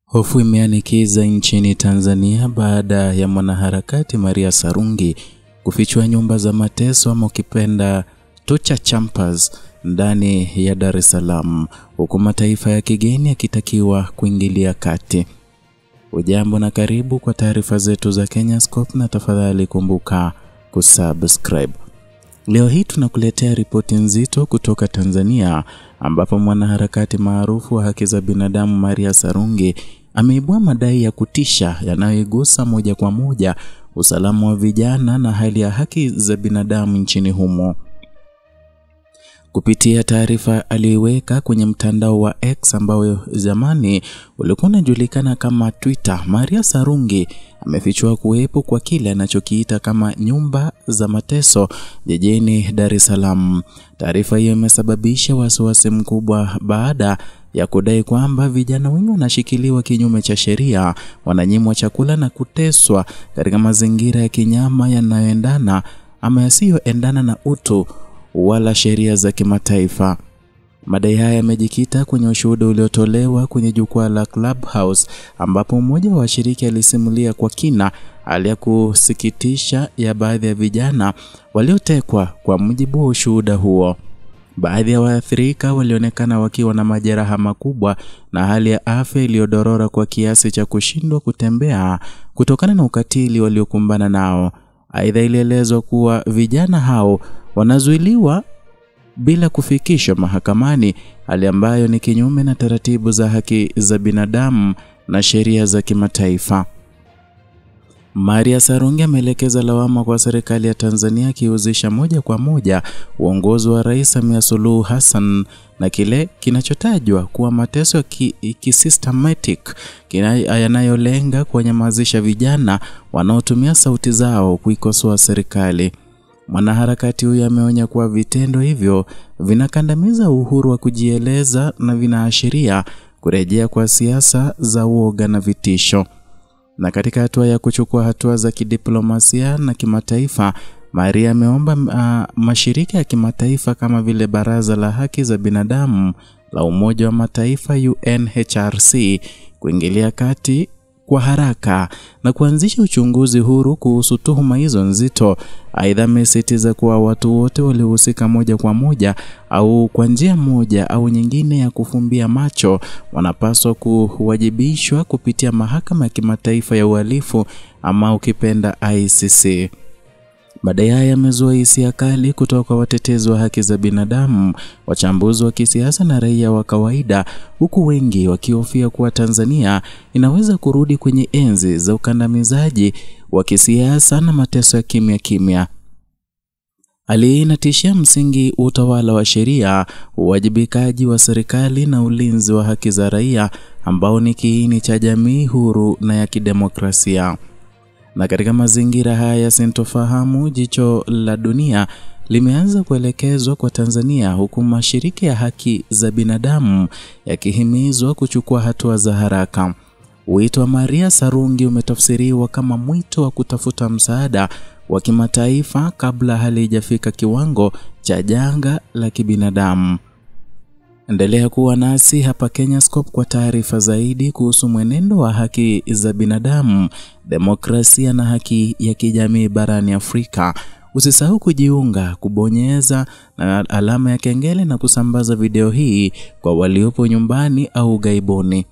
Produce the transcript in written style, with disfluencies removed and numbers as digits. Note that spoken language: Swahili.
Hofu imeanikiza nchini Tanzania baada ya mwanaharakati Maria Sarungi kufichua nyumba za mateso ama ukipenda torture chambers ndani ya Dar es Salaam, huku mataifa ya kigeni yakitakiwa kuingilia kati. Ujambo na karibu kwa taarifa zetu za Kenyascope, na tafadhali kumbuka kusubscribe. Leo hii tunakuletea ripoti nzito kutoka Tanzania ambapo mwanaharakati maarufu wa haki za binadamu Maria Sarungi ameibua madai ya kutisha yanayogusa moja kwa moja usalama wa vijana na hali ya haki za binadamu nchini humo. Kupitia taarifa aliweka kwenye mtandao wa X ambao zamani ulikuwa unajulikana kama Twitter, Maria Sarungi amefichua kuwepo kwa kile anachokiita kama nyumba za mateso jijini Dar es Salaam. Taarifa hiyo imesababisha wasiwasi mkubwa baada ya kudai kwamba vijana wengi wanashikiliwa kinyume cha sheria, wananyimwa chakula na kuteswa katika mazingira ya kinyama yanayoendana ama yasiyoendana na utu wala sheria za kimataifa. Madai haya yamejikita kwenye ushuhuda uliotolewa kwenye jukwaa la Clubhouse ambapo mmoja wa washiriki alisimulia kwa kina hali ya kusikitisha ya baadhi ya vijana waliotekwa. Kwa mujibu wa ushuhuda huo, baadhi ya waathirika walionekana wakiwa na majeraha makubwa na hali ya afya iliyodorora kwa kiasi cha kushindwa kutembea kutokana na ukatili waliokumbana nao. Aidha, ilielezwa kuwa vijana hao wanazuiliwa bila kufikishwa mahakamani, hali ambayo ni kinyume na taratibu za haki za binadamu na sheria za kimataifa. Maria Sarungi ameelekeza lawama kwa serikali ya Tanzania akihusisha moja kwa moja uongozi wa Rais Samia Suluhu Hassan na kile kinachotajwa kuwa mateso kisystematic yanayolenga kuwanyamazisha vijana wanaotumia sauti zao kuikosoa serikali. Mwanaharakati huyu ameonya kuwa vitendo hivyo vinakandamiza uhuru wa kujieleza na vinaashiria kurejea kwa siasa za uoga na vitisho. Na katika hatua ya kuchukua hatua za kidiplomasia na kimataifa, Maria ameomba mashirika ya kimataifa kama vile Baraza la Haki za Binadamu la Umoja wa Mataifa UNHRC kuingilia kati kwa haraka na kuanzisha uchunguzi huru kuhusu tuhuma hizo nzito. Aidha, amesisitiza kuwa watu wote waliohusika moja kwa moja au kwa njia moja au nyingine ya kufumbia macho wanapaswa kuwajibishwa kupitia mahakama ya kimataifa ya uhalifu ama ukipenda ICC. Madai haya yamezua hisia kali kutoka kwa watetezi wa haki za binadamu, wachambuzi wa kisiasa na raia wa kawaida, huku wengi wakihofia kuwa Tanzania inaweza kurudi kwenye enzi za ukandamizaji wa kisiasa na mateso ya kimya kimya. Hali hii inatishia msingi utawala wa sheria, uwajibikaji wa serikali na ulinzi wa haki za raia ambao ni kiini cha jamii huru na ya kidemokrasia. Na katika mazingira haya sintofahamu, jicho la dunia limeanza kuelekezwa kwa Tanzania, huku mashirika ya haki za binadamu yakihimizwa kuchukua hatua za haraka. Wito wa Maria Sarungi umetafsiriwa kama mwito wa kutafuta msaada wa kimataifa kabla halijafika kiwango cha janga la kibinadamu. Endelea kuwa nasi hapa Kenyascope kwa taarifa zaidi kuhusu mwenendo wa haki za binadamu, demokrasia na haki ya kijamii barani Afrika. Usisahau kujiunga, kubonyeza na alama ya kengele na kusambaza video hii kwa waliopo nyumbani au gaibuni.